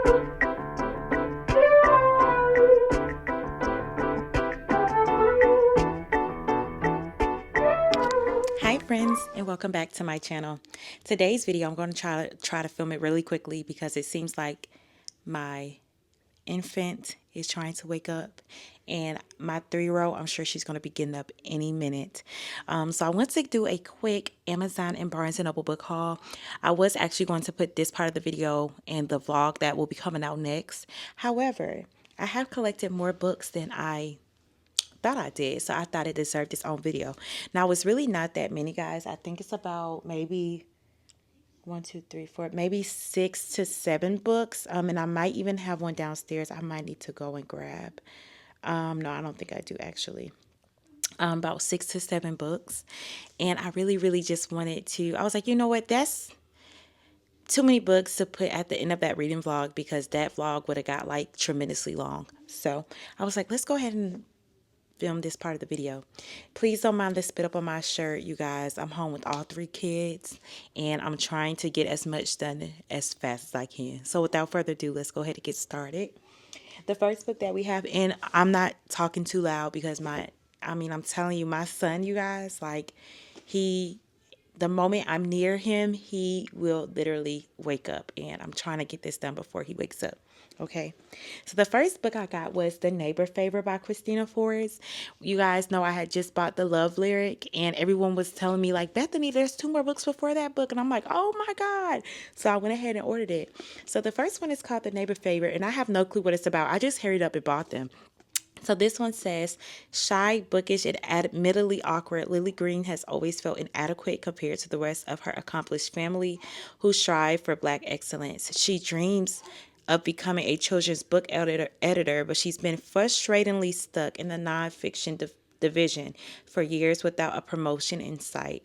Hi friends, and welcome back to my channel. Today's video I'm going to try to film it really quickly because it seems like my infant is trying to wake up, and my 3-year-old, I'm sure she's going to be getting up any minute. So I want to do a quick Amazon and Barnes&Noble book haul. I was actually going to put this part of the video in the vlog that will be coming out next. However, I have collected more books than I thought I did, so I thought it deserved its own video. Now it's really not that many, guys. I think it's about maybe 1, 2, 3, 4, maybe 6 to 7 books. And I might even have one downstairs I might need to go and grab. No, I don't think I do actually. About 6 to 7 books. And I really just wanted to, I was like, you know what, that's too many books to put at the end of that reading vlog, because that vlog would have got like tremendously long. So I was like, let's go ahead and film this part of the video. Please don't mind the spit up on my shirt, you guys. I'm home with all 3 kids, and I'm trying to get as much done as fast as I can. So without further ado, let's go ahead and get started. The first book that we have, and I'm not talking too loud because I'm telling you, my son, you guys, like, the moment I'm near him, he will literally wake up, and I'm trying to get this done before he wakes up. Okay, so the first book I got was The Neighbor Favor by Christina Forrest. You guys know I had just bought The Love Lyric, and everyone was telling me, like, Bethany, there's 2 more books before that book. And I'm like, oh my God. So I went ahead and ordered it. So the first one is called The Neighbor Favor, and I have no clue what it's about. I just hurried up and bought them. So this one says, shy, bookish, and admittedly awkward, Lily Green has always felt inadequate compared to the rest of her accomplished family who strive for Black excellence. She dreams of becoming a children's book editor, but she's been frustratingly stuck in the nonfiction division for years without a promotion in sight.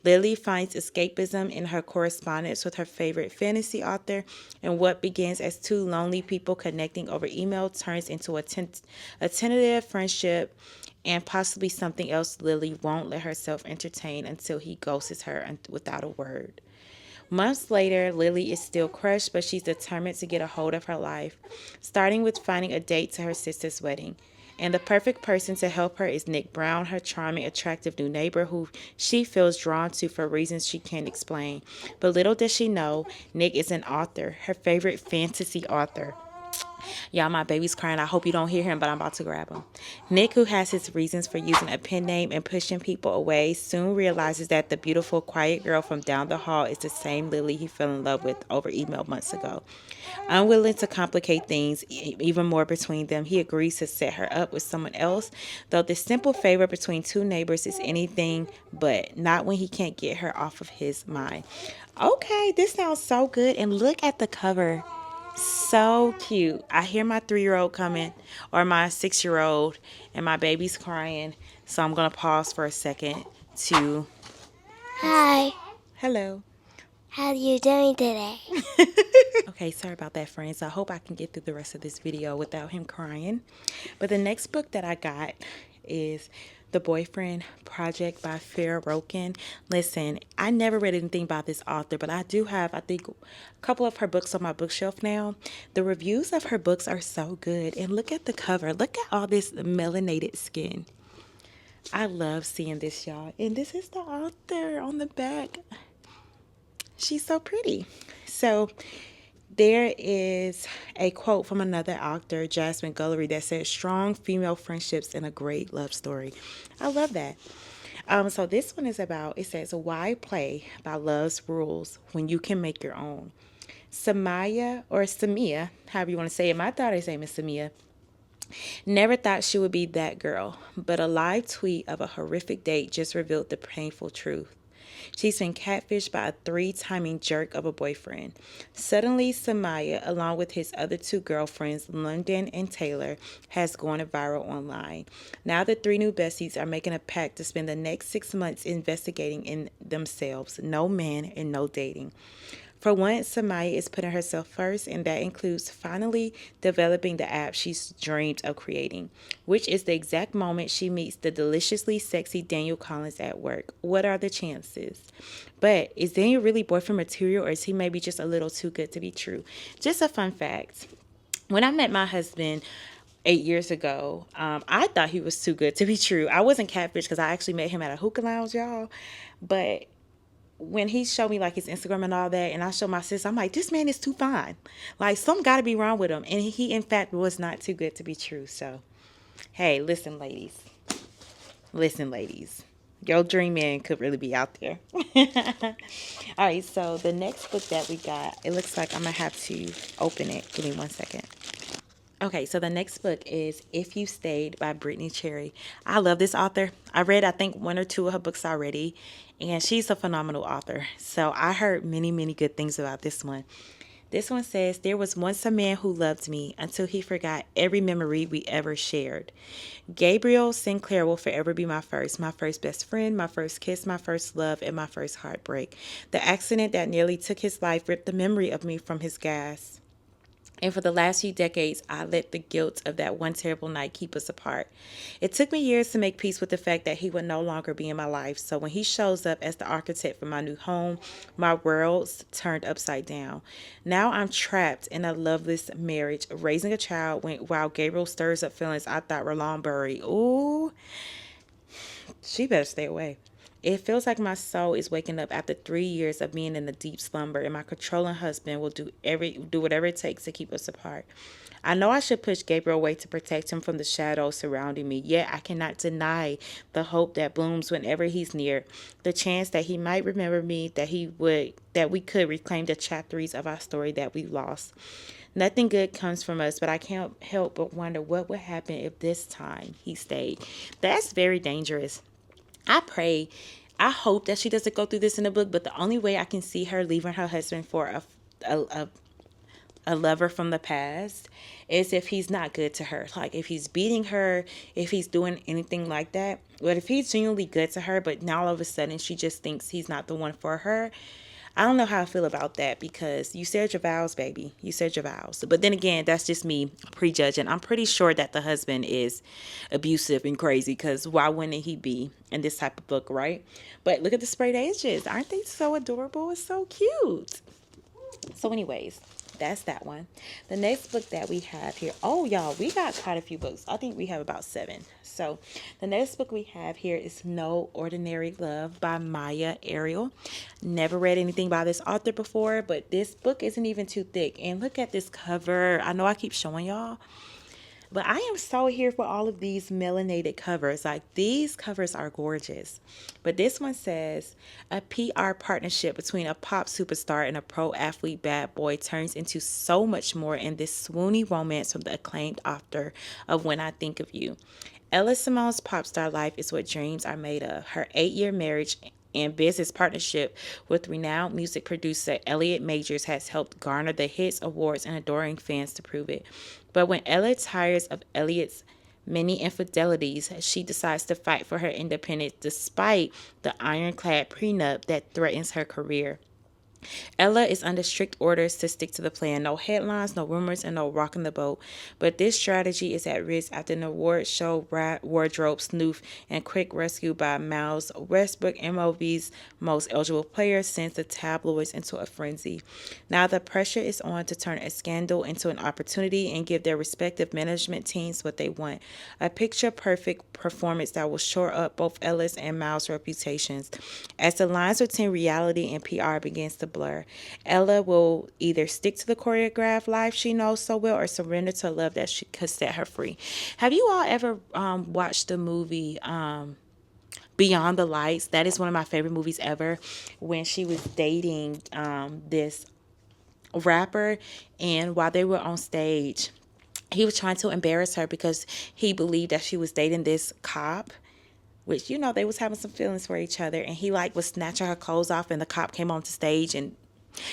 Lily finds escapism in her correspondence with her favorite fantasy author, and what begins as 2 lonely people connecting over email turns into a tentative friendship and possibly something else Lily won't let herself entertain until he ghosts her without a word. Months later, Lily is still crushed, but she's determined to get a hold of her life, starting with finding a date to her sister's wedding. And the perfect person to help her is Nick Brown, her charming, attractive new neighbor who she feels drawn to for reasons she can't explain. But little does she know, Nick is an author, her favorite fantasy author. Y'all, my baby's crying. I hope you don't hear him, but I'm about to grab him. Nick, who has his reasons for using a pen name and pushing people away, soon realizes that the beautiful, quiet girl from down the hall is the same Lily he fell in love with over email months ago. Unwilling to complicate things even more between them, he agrees to set her up with someone else, though this simple favor between 2 neighbors is anything but, not when he can't get her off of his mind. Okay, this sounds so good, and look at the cover. So cute. I hear my 3-year-old coming, or my 6-year-old, and my baby's crying. So I'm going to pause for a second to... Hi, Hello. how are you doing today? Okay, sorry about that, friends. I hope I can get through the rest of this video without him crying. But the next book that I got is The Boyfriend Project by Farrah Roken. Listen, I never read anything about this author, but I do have, I think, a couple of her books on my bookshelf now. The reviews of her books are so good. And look at the cover. Look at all this melanated skin. I love seeing this, y'all. And this is the author on the back. She's so pretty. So there is a quote from another author, Jasmine Guillory, that says, strong female friendships and a great love story. I love that. So this one is about, it says, why play by love's rules when you can make your own? Samia, however you want to say it. My daughter's name is Samia. Never thought she would be that girl, but a live tweet of a horrific date just revealed the painful truth. She's been catfished by a 3-timing jerk of a boyfriend. Suddenly, Samaya, along with his other 2 girlfriends, London and Taylor, has gone viral online. Now the 3 new besties are making a pact to spend the next 6 months investigating in themselves. No man and no dating. For once, Samaya is putting herself first, and that includes finally developing the app she's dreamed of creating, which is the exact moment she meets the deliciously sexy Daniel Collins at work. What are the chances? But is Daniel really boyfriend material, or is he maybe just a little too good to be true? Just a fun fact. When I met my husband 8 years ago, I thought he was too good to be true. I wasn't catfish because I actually met him at a hookah lounge, y'all. But when he showed me like his Instagram and all that, and I showed my sister, I'm like, this man is too fine. Like, something got to be wrong with him. And he, in fact, was not too good to be true. So, hey, listen, ladies. Listen, ladies. Your dream man could really be out there. All right, so the next book that we got, it looks like I'm going to have to open it. Give me 1 second. Okay, so the next book is If You Stayed by Brittany Cherry. I love this author. I read, I think, one or two of her books already, and she's a phenomenal author. So I heard many, many good things about this one. This one says, there was once a man who loved me until he forgot every memory we ever shared. Gabriel Sinclair will forever be my first best friend, my first kiss, my first love, and my first heartbreak. The accident that nearly took his life ripped the memory of me from his grasp. And for the last few decades, I let the guilt of that one terrible night keep us apart. It took me years to make peace with the fact that he would no longer be in my life. So when he shows up as the architect for my new home, my world's turned upside down. Now I'm trapped in a loveless marriage, raising a child while Gabriel stirs up feelings I thought were long buried. Ooh, she better stay away. It feels like my soul is waking up after 3 years of being in a deep slumber, and my controlling husband will do whatever it takes to keep us apart. I know I should push Gabriel away to protect him from the shadows surrounding me, yet I cannot deny the hope that blooms whenever he's near. The chance that he might remember me, that we could reclaim the chapters of our story that we lost. Nothing good comes from us, but I can't help but wonder what would happen if this time he stayed. That's very dangerous. I pray, I hope that she doesn't go through this in the book, but the only way I can see her leaving her husband for a, a lover from the past is if he's not good to her. Like, if he's beating her, if he's doing anything like that. But if he's genuinely good to her, but now all of a sudden she just thinks he's not the one for her, I don't know how I feel about that, because you said your vows, baby. You said your vows. But then again, that's just me prejudging. I'm pretty sure that the husband is abusive and crazy, because why wouldn't he be in this type of book, right? But look at the sprayed edges. Aren't they so adorable? It's so cute. So anyways, that's that one. The next book that we have here, oh y'all, we got quite a few books. I think we have about 7. So the next book we have here is No Ordinary Love by Maya Ariel. Never read anything by this author before, but this book isn't even too thick. And look at this cover. I know I keep showing y'all, but I am so here for all of these melanated covers. Like, these covers are gorgeous. But this one says, a PR partnership between a pop superstar and a pro athlete bad boy turns into so much more in this swoony romance from the acclaimed author of When I Think of You. Ella Simone's pop star life is what dreams are made of. Her 8-year marriage and business partnership with renowned music producer Elliot Majors has helped garner the hits, awards, and adoring fans to prove it. But when Ella tires of Elliot's many infidelities, she decides to fight for her independence despite the ironclad prenup that threatens her career. Ella is under strict orders to stick to the plan. No headlines, no rumors, and no rocking the boat. But this strategy is at risk after an award show wardrobe snoof and quick rescue by Miles Westbrook, MLB's most eligible player, sends the tabloids into a frenzy. Now the pressure is on to turn a scandal into an opportunity and give their respective management teams what they want. A picture-perfect performance that will shore up both Ella's and Miles' reputations. As the lines between reality and PR begins to blur, Ella will either stick to the choreographed life she knows so well or surrender to a love that could set her free. Have you all ever watched the movie Beyond the Lights? That is one of my favorite movies ever. When she was dating this rapper, and while they were on stage, he was trying to embarrass her because he believed that she was dating this cop, which, you know, they was having some feelings for each other, and he like was snatching her clothes off, and the cop came onto stage. And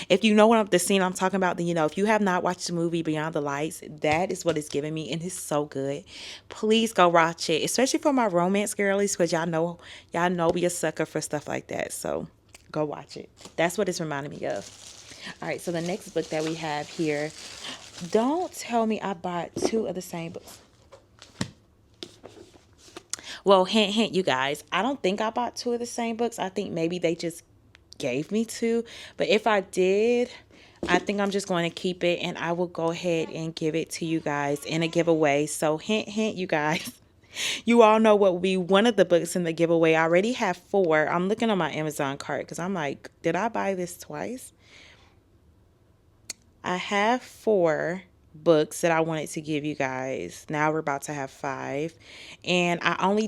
if you know the scene I'm talking about, then you know. If you have not watched the movie Beyond the Lights, that is what it's giving me, and it's so good. Please go watch it, especially for my romance girlies, because y'all know we a sucker for stuff like that. So go watch it. That's what it's reminding me of. All right, so the next book that we have here, don't tell me I bought two of the same books. Well, hint, hint, you guys. I don't think I bought two of the same books. I think maybe they just gave me two. But if I did, I think I'm just going to keep it and I will go ahead and give it to you guys in a giveaway. So, hint, hint, you guys. You all know what will be one of the books in the giveaway. I already have four. I'm looking on my Amazon cart because I'm like, did I buy this twice? I have four books that I wanted to give you guys. Now we're about to have five. And I only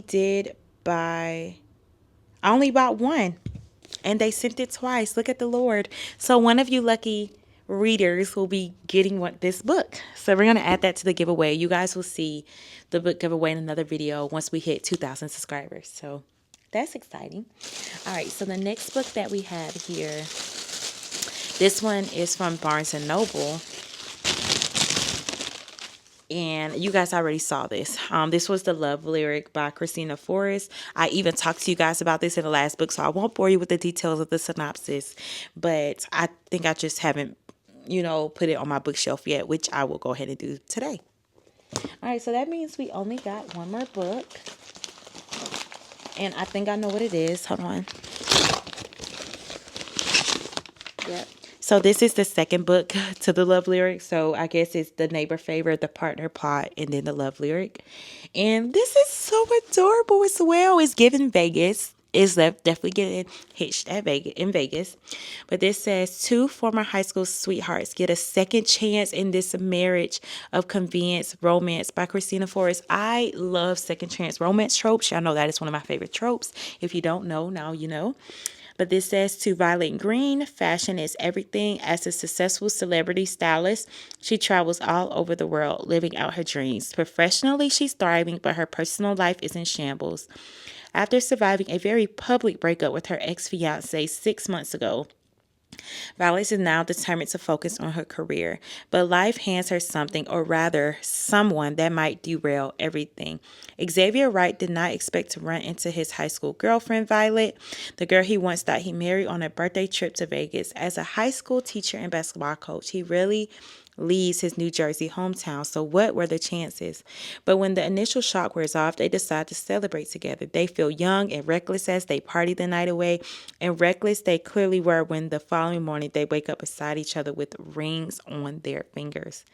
bought one. And they sent it twice. Look at the Lord. So one of you lucky readers will be getting this book. So we're going to add that to the giveaway. You guys will see the book giveaway in another video once we hit 2,000 subscribers. So that's exciting. All right. So the next book that we have here, this one is from Barnes&Noble. And you guys already saw this. This was the Love Lyric by Christina Forrest. I even talked to you guys about this in the last book, so I won't bore you with the details of the synopsis. But I think I just haven't, put it on my bookshelf yet, which I will go ahead and do today. All right, so that means we only got one more book. And I think I know what it is. Hold on. Yep. So this is the second book to the Love Lyric. So I guess it's the neighbor favor, the partner plot, and then the Love Lyric. And this is so adorable as well. It's given Vegas. It's definitely getting hitched at Vegas. But this says, two former high school sweethearts get a second chance in this marriage of convenience romance by Christina Forrest. I love second chance romance tropes. Y'all know that is one of my favorite tropes. If you don't know, now you know. But this says, to Violet Green, fashion is everything. As a successful celebrity stylist, she travels all over the world, living out her dreams. Professionally, she's thriving, but her personal life is in shambles. After surviving a very public breakup with her ex-fiancé 6 months ago, Violet is now determined to focus on her career, but life hands her something, or rather, someone that might derail everything. Xavier Wright did not expect to run into his high school girlfriend, Violet, the girl he once thought he married on a birthday trip to Vegas. As a high school teacher and basketball coach, he really leaves his New Jersey hometown. So what were the chances? But when the initial shock wears off, they decide to celebrate together. They feel young and reckless as they party the night away, and reckless they clearly were when the following morning they wake up beside each other with rings on their fingers.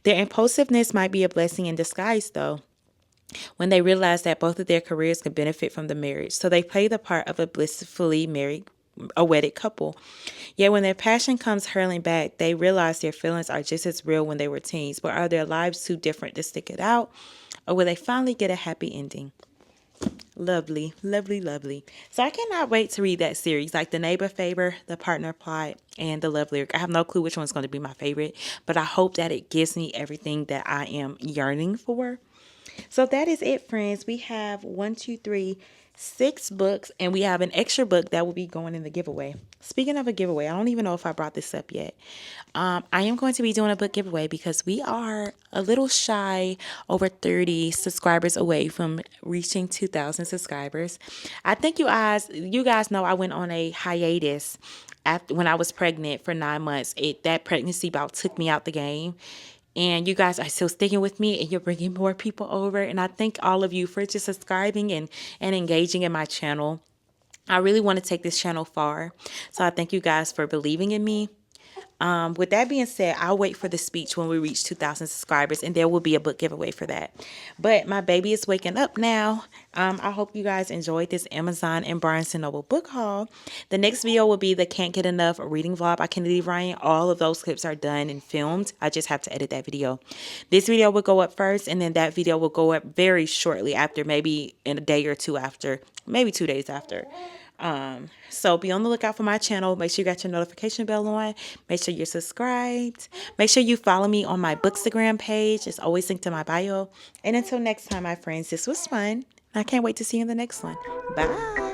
Their impulsiveness might be a blessing in disguise, though, when they realize that both of their careers can benefit from the marriage. So they play the part of a blissfully wedded couple. Yet when their passion comes hurling back, they realize their feelings are just as real when they were teens. But are their lives too different to stick it out? Or will they finally get a happy ending? Lovely, lovely, lovely. So I cannot wait to read that series, like the neighbor favor, the partner plot, and the love lyric. I have no clue which one's going to be my favorite, but I hope that it gives me everything that I am yearning for. So that is it, friends. We have 6 books, and we have an extra book that will be going in the giveaway. Speaking of a giveaway, I don't even know if I brought this up yet. I am going to be doing a book giveaway because we are a little shy, over 30 subscribers away from reaching 2,000 subscribers. I think you guys know I went on a hiatus when I was pregnant for 9 months. That pregnancy bout took me out the game. And you guys are still sticking with me, and you're bringing more people over. And I thank all of you for just subscribing and engaging in my channel. I really want to take this channel far. So I thank you guys for believing in me. With that being said, I'll wait for the speech when we reach 2,000 subscribers, and there will be a book giveaway for that. But my baby is waking up now. I hope you guys enjoyed this Amazon and Barnes&Noble book haul. The next video will be the Can't Get Enough reading vlog by Kennedy Ryan. All of those clips are done and filmed. I just have to edit that video. This video will go up first, and then that video will go up very shortly after, maybe in a day or two after, maybe 2 days after. So be on the lookout for my channel. Make sure you got your notification bell on. Make sure you're subscribed. Make sure you follow me on my Bookstagram page. It's always linked in my bio. And until next time, my friends, this was fun. I can't wait to see you in the next one. Bye.